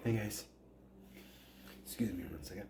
Hey guys, excuse me 1 second.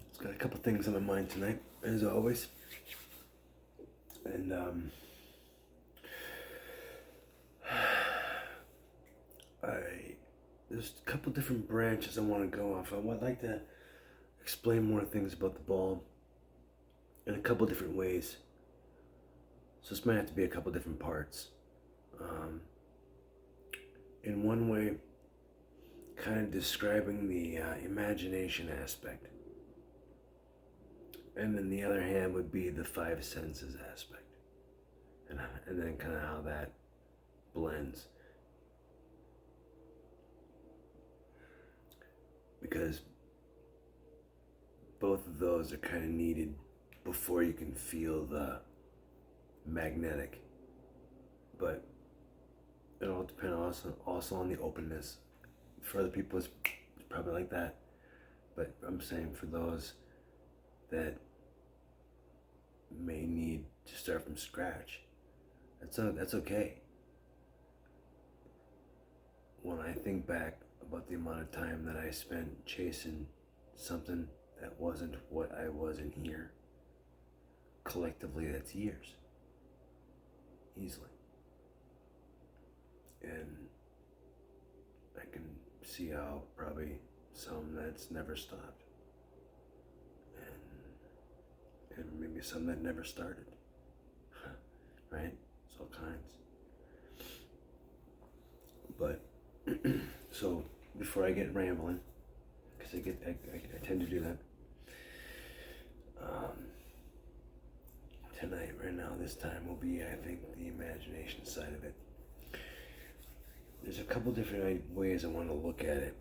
Just got a couple things on my mind tonight, as always. And there's a couple different branches I want to go off. I would like to explain more things about the ball in a couple different ways. So this might have to be a couple different parts. In one way, kind of describing the imagination aspect. And then the other hand would be the five senses aspect. And then kind of how that blends. Because both of those are kind of needed before you can feel the magnetic. But it all depends also on the openness. For other people, it's probably like that. But I'm saying for those that may need to start from scratch, that's okay. When I think back about the amount of time that I spent chasing something that wasn't what I was in here, collectively that's years. Easily. And I can see how probably some that's never stopped. And maybe some that never started. Right? It's all kinds. But so before I get rambling, because I tend to do that. Tonight, right now, this time will be, I think, the imagination side of it. There's a couple different ways I want to look at it.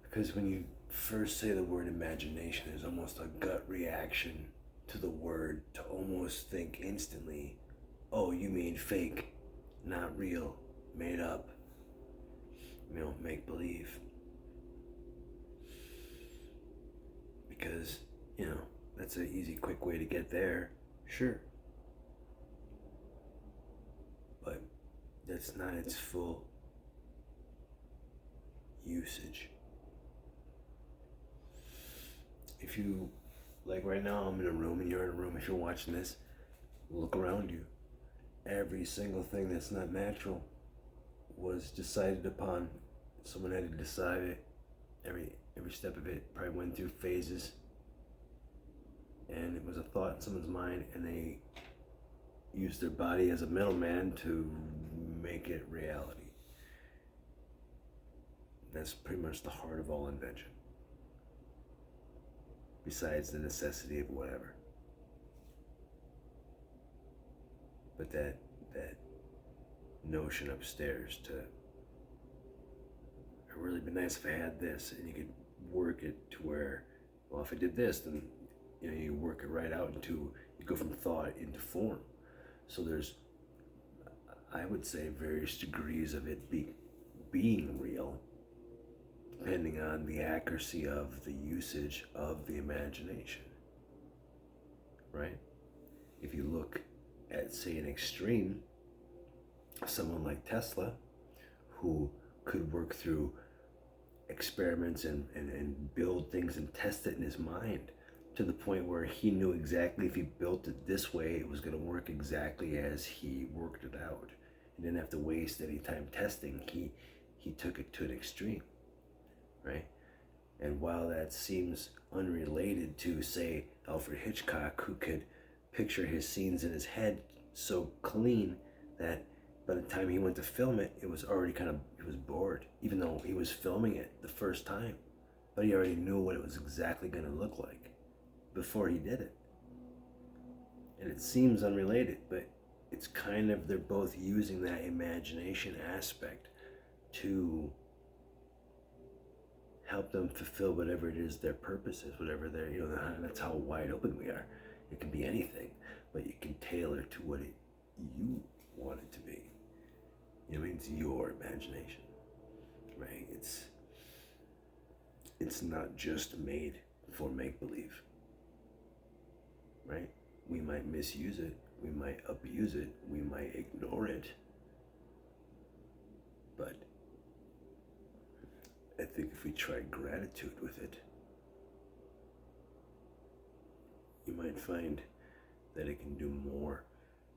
Because when you first say the word imagination, there's almost a gut reaction to the word to almost think instantly, oh, you mean fake, not real, made up, make believe. Because, that's an easy, quick way to get there, sure. But that's not its full usage. If you, like right now, I'm in a room and you're in a room, if you're watching this, look around you. Every single thing that's not natural was decided upon. Someone had to decide it. Every step of it probably went through phases. And it was a thought in someone's mind, and they used their body as a middleman to make it reality. That's pretty much the heart of all invention. Besides the necessity of whatever. But that notion upstairs to, it would really be nice if I had this, and you could work it to where, well, if I did this, then you work it right out into, you go from thought into form. So there's, I would say, various degrees of it being real, depending on the accuracy of the usage of the imagination, right? If you look at, say, an extreme, someone like Tesla, who could work through experiments and build things and test it in his mind to the point where he knew exactly if he built it this way, it was going to work exactly as he worked it out. He didn't have to waste any time testing. He took it to an extreme, right? And while that seems unrelated to, say, Alfred Hitchcock, who could picture his scenes in his head so clean that by the time he went to film it, it was already he was bored, even though he was filming it the first time. But he already knew what it was exactly going to look like before he did it. And it seems unrelated, but it's they're both using that imagination aspect to help them fulfill whatever it is their purpose is, whatever their, that's how wide open we are. It can be anything, but you can tailor to what you want it to be. It's your imagination, right? It's not just made for make-believe, right? We might misuse it, We might abuse it. We might ignore it. But I think if we try gratitude with it, you might find that it can do more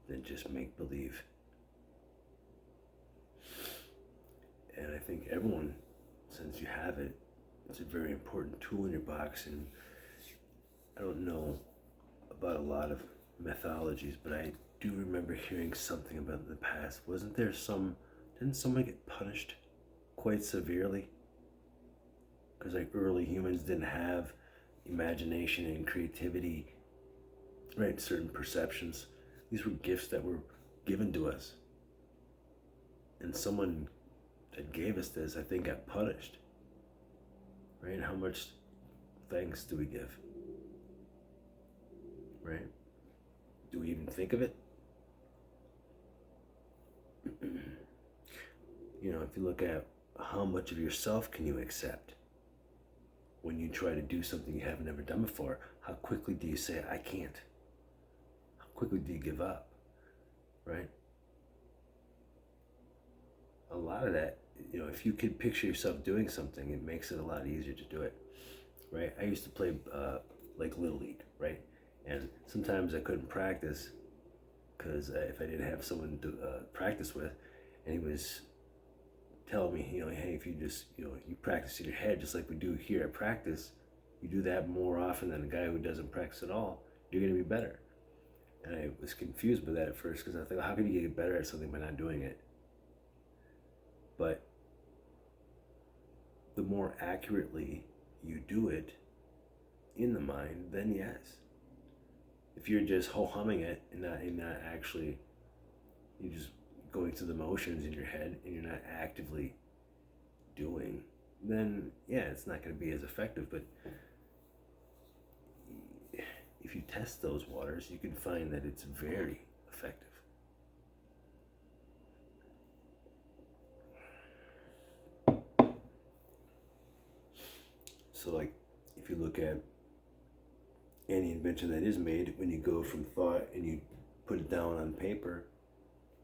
than just make believe. And I think everyone, since you have it, it's a very important tool in your box. And I don't know about a lot of mythologies, but I do remember hearing something about in the past. Didn't someone get punished quite severely? Because like early humans didn't have imagination and creativity, right? Certain perceptions. These were gifts that were given to us. And someone that gave us this, I think, got punished. Right? How much thanks do we give? Right? Do we even think of it? If you look at how much of yourself can you accept when you try to do something you haven't ever done before, how quickly do you say, I can't? How quickly do you give up? Right? A lot of that, if you could picture yourself doing something, it makes it a lot easier to do it. Right? I used to play like Little League, right? And sometimes I couldn't practice because if I didn't have someone to practice with, and he was telling me, hey, if you just, you practice in your head just like we do here at practice, you do that more often than a guy who doesn't practice at all, you're going to be better. And I was confused by that at first because I thought, how can you get better at something by not doing it? But the more accurately you do it in the mind, then yes. If you're just ho-humming it and not actually, you're just going through the motions in your head and you're not actively doing, then yeah, it's not going to be as effective. But if you test those waters, you can find that it's very effective. So like, if you look at any invention that is made, when you go from thought and you put it down on paper,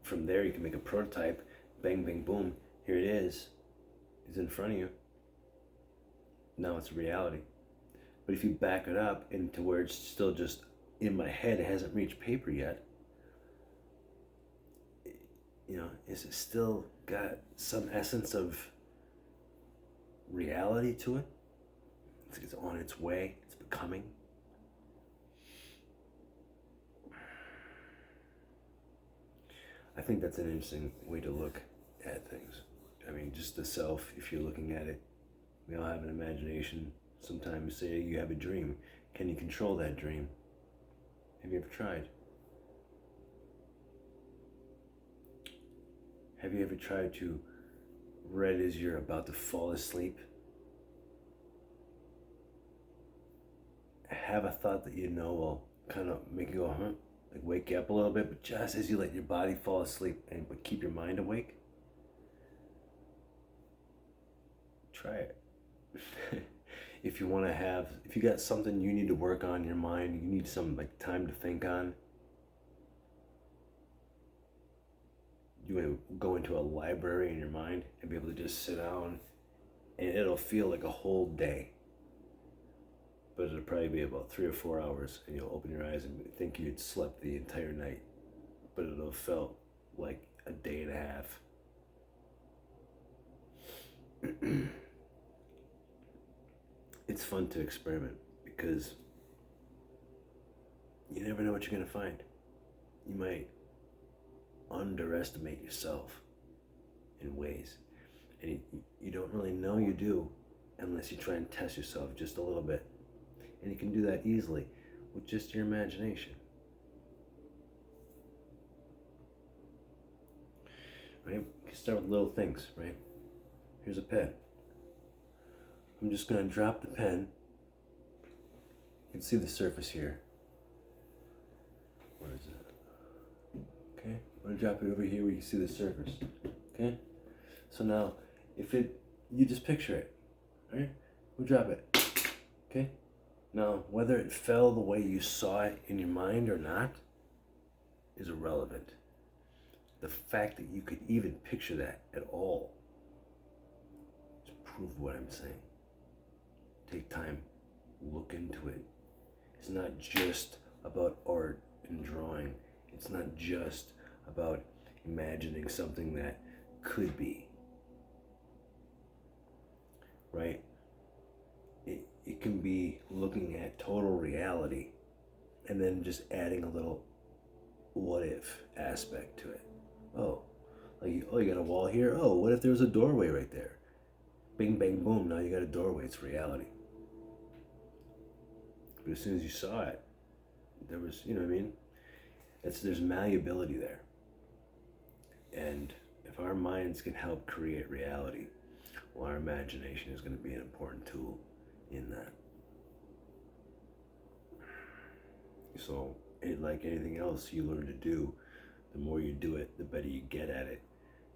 from there you can make a prototype, bang, bang, boom, here it is. It's in front of you. Now it's a reality. But if you back it up into where it's still just in my head, it hasn't reached paper yet, is it still got some essence of reality to it? It's on its way, it's becoming. I think that's an interesting way to look at things. I mean, just the self, if you're looking at it, we all have an imagination. Sometimes say you have a dream. Can you control that dream? Have you ever tried? Have you ever tried to, right as you're about to fall asleep, have a thought that will kind of make you go, huh? Like wake you up a little bit, but just as you let your body fall asleep but keep your mind awake? Try it. If you got something you need to work on in your mind, you need some like time to think on, you want to go into a library in your mind and be able to just sit down, and it'll feel like a whole day. But it'll probably be about 3 or 4 hours, and you'll open your eyes and think you'd slept the entire night. But it'll have felt like a day and a half. It's fun to experiment because you never know what you're going to find. You might underestimate yourself in ways, and you don't really know you do unless you try and test yourself just a little bit. And you can do that easily with just your imagination. Right? You can start with little things, right? Here's a pen. I'm just going to drop the pen. You can see the surface here. Where is it? Okay, I'm going to drop it over here where you can see the surface. Okay? So now, you just picture it, right? We'll drop it. Okay? Now, whether it fell the way you saw it in your mind or not is irrelevant. The fact that you could even picture that at all is proof of what I'm saying. Take time, look into it. It's not just about art and drawing. It's not just about imagining something that could be. Right? It can be looking at total reality and then just adding a little what if aspect to it. Oh, you got a wall here? Oh, what if there was a doorway right there? Bing, bang, boom, now you got a doorway, it's reality. But as soon as you saw it, there was, you know what I mean? There's malleability there. And if our minds can help create reality, well, our imagination is going to be an important tool in that. So, like anything else you learn to do, the more you do it, the better you get at it.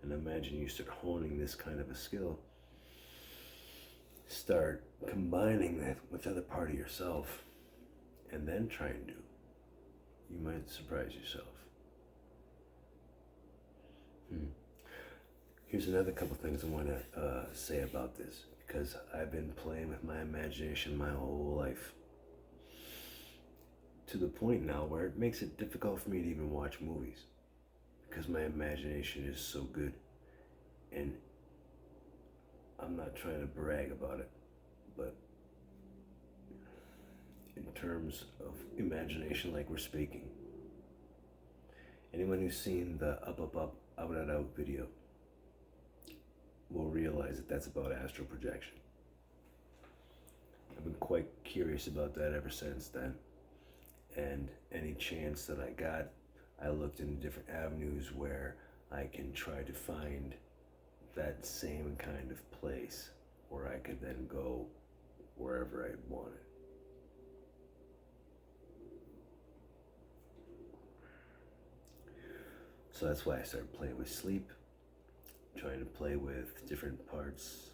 And imagine you start honing this kind of a skill. Start combining that with the other part of yourself, and then try and do. You might surprise yourself. Here's another couple things I want to say about this, because I've been playing with my imagination my whole life, to the point now where it makes it difficult for me to even watch movies, because my imagination is so good. And I'm not trying to brag about it, but in terms of imagination, like we're speaking, anyone who's seen the Up, Up, Up, Out, Out, Out video will realize that that's about astral projection. I've been quite curious about that ever since then. And any chance that I got, I looked into different avenues where I can try to find that same kind of place where I could then go wherever I wanted. So that's why I started playing with sleep, trying to play with different parts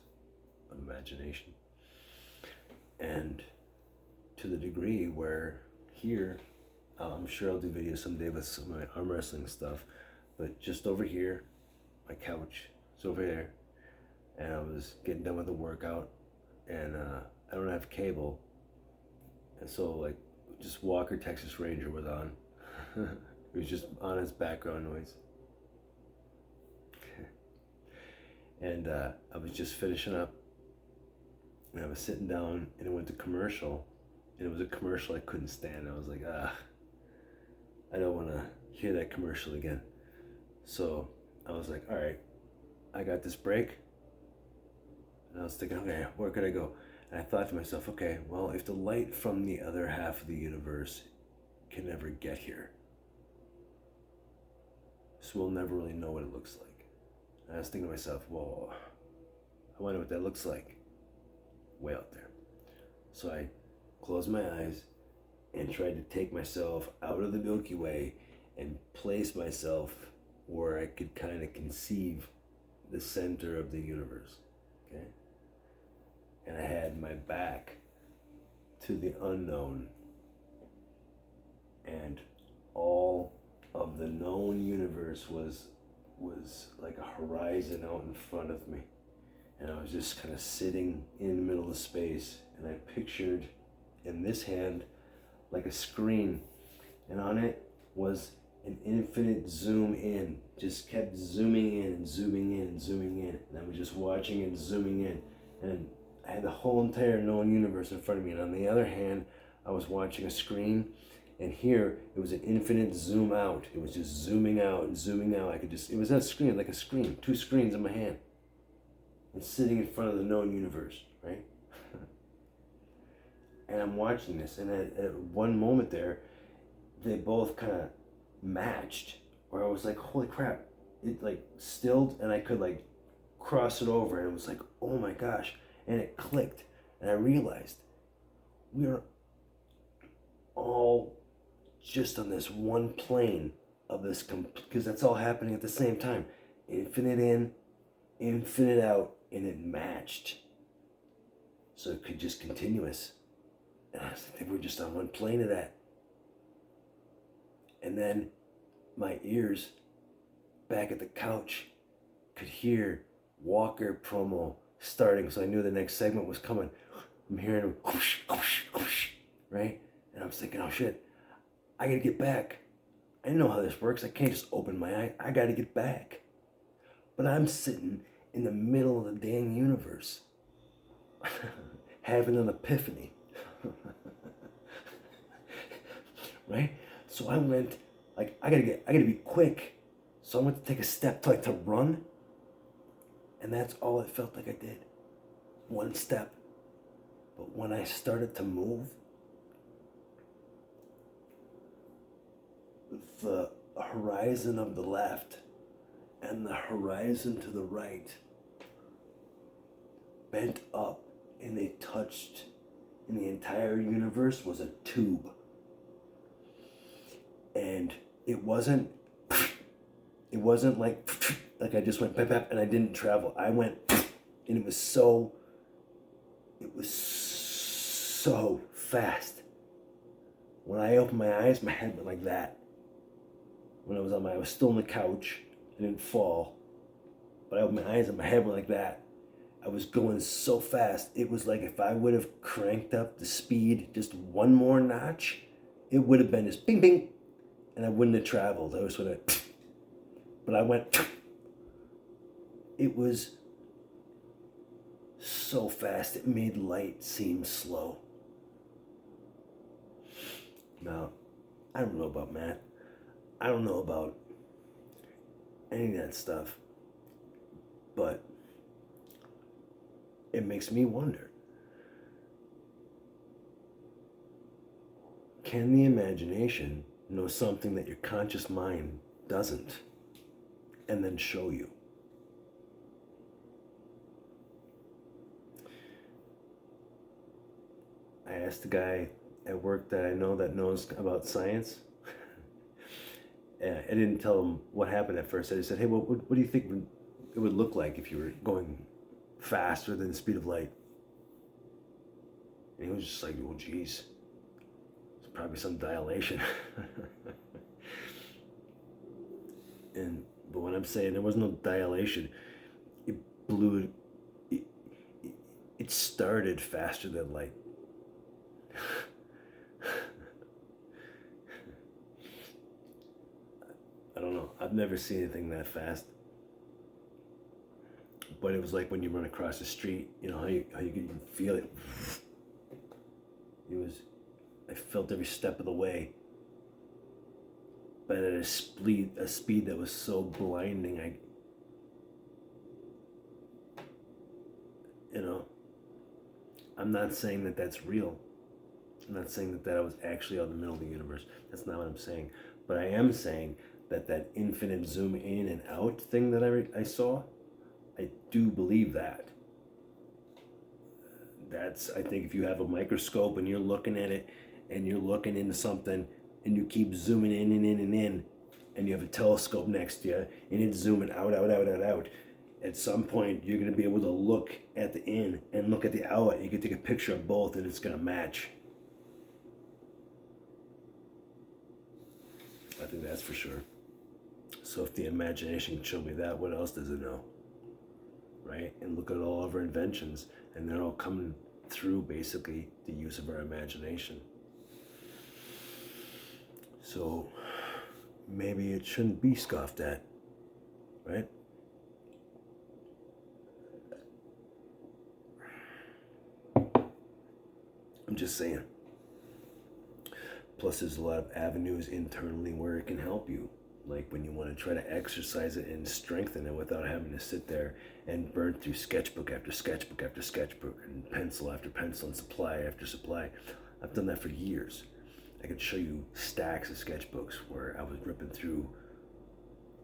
of imagination. And to the degree where here, I'm sure I'll do videos someday with some of my arm wrestling stuff, but just over here, my couch is over there, and I was getting done with the workout, and I don't have cable, and so like just Walker Texas Ranger was on. It was just on as background noise. And I was just finishing up, and I was sitting down, and it went to commercial, and it was a commercial I couldn't stand. I was like, I don't want to hear that commercial again. So I was like, all right, I got this break. And I was thinking, okay, where could I go? And I thought to myself, okay, well, if the light from the other half of the universe can never get here, so we'll never really know what it looks like. And I was thinking to myself, well, I wonder what that looks like way out there. So I closed my eyes and tried to take myself out of the Milky Way and place myself where I could kind of conceive the center of the universe, okay? And I had my back to the unknown, and all of the known universe was like a horizon out in front of me. And I was just kind of sitting in the middle of space, and I pictured in this hand like a screen, and on it was an infinite zoom in, just kept zooming in and zooming in and zooming in, and I was just watching and zooming in, and I had the whole entire known universe in front of me. And on the other hand, I was watching a screen, and here it was an infinite zoom out. It was just zooming out and zooming out. It was a screen, like a screen, two screens in my hand, and sitting in front of the known universe, right? And I'm watching this, and at one moment there, they both kind of matched, where I was like, holy crap, it like stilled, and I could like cross it over, and it was like, oh my gosh, and it clicked, and I realized we are all just on this one plane of this, because that's all happening at the same time. Infinite in, infinite out, and it matched. So it could just continuous. And I was like, we're just on one plane of that. And then my ears back at the couch could hear Walker promo starting, so I knew the next segment was coming. I'm hearing him whoosh, whoosh, whoosh, right? And I'm thinking, oh shit, I gotta get back. I know how this works. I can't just open my eye. I gotta get back. But I'm sitting in the middle of the dang universe, having an epiphany. Right? So I went, like, I gotta be quick. So I went to take a step to run. And that's all it felt like I did. One step. But when I started to move, the horizon of the left and the horizon to the right bent up, and they touched, and the entire universe was a tube. And it wasn't like I just went bap bap and I didn't travel. I went, and it was so fast. When I opened my eyes, my head went like that. When I was still on the couch. I didn't fall, but I opened my eyes and my head went like that. I was going so fast. It was like if I would have cranked up the speed just one more notch, it would have been just bing bing, and I wouldn't have traveled. I was sort of, but I went. It was so fast. It made light seem slow. Now, I don't know about math. I don't know about any of that stuff. But it makes me wonder, can the imagination know something that your conscious mind doesn't, and then show you? I asked a guy at work that I know that knows about science. I didn't tell him what happened at first. I just said, hey, what do you think it would look like if you were going faster than the speed of light? And he was just like, well, geez, it's probably some dilation. But when I'm saying there was no dilation, it blew, it started faster than light. I don't know. I've never seen anything that fast. But it was like when you run across the street, you know how you can feel it. I felt every step of the way. But at a speed that was so blinding, I'm not saying that that's real. I'm not saying that I was actually out in the middle of the universe. That's not what I'm saying. But I am saying that infinite zoom in and out thing that I saw, I do believe that. I think if you have a microscope and you're looking at it and you're looking into something and you keep zooming in and in and in, and you have a telescope next to you and it's zooming out, at some point you're going to be able to look at the in and look at the out. You can take a picture of both and it's going to match. I think that's for sure. So if the imagination can show me that, what else does it know? Right? And look at all of our inventions, and they're all coming through basically the use of our imagination. So maybe it shouldn't be scoffed at, right? I'm just saying. Plus, there's a lot of avenues internally where it can help you. Like when you want to try to exercise it and strengthen it without having to sit there and burn through sketchbook after sketchbook after sketchbook and pencil after pencil and supply after supply. I've done that for years. I could show you stacks of sketchbooks where I was ripping through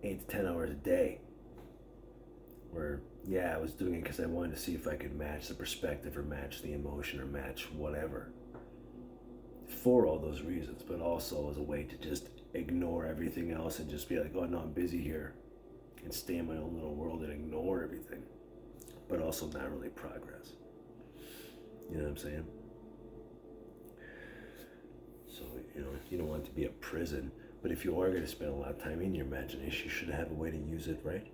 8 to 10 hours a day. Where, yeah, I was doing it because I wanted to see if I could match the perspective or match the emotion or match whatever. For all those reasons, but also as a way to just ignore everything else and just be like, oh no, I'm busy here, and stay in my own little world and ignore everything, but also not really progress. You know what I'm saying? So, you don't want it to be a prison But if you are going to spend a lot of time in your imagination, you should have a way to use it, right?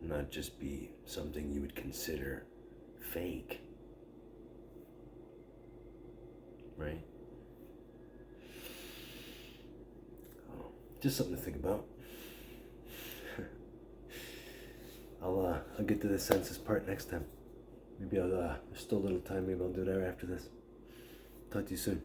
Not just be something you would consider fake, right? Oh, just something to think about. I'll get to the census part next time. Maybe there's still a little time. Maybe I'll do that after this. Talk to you soon.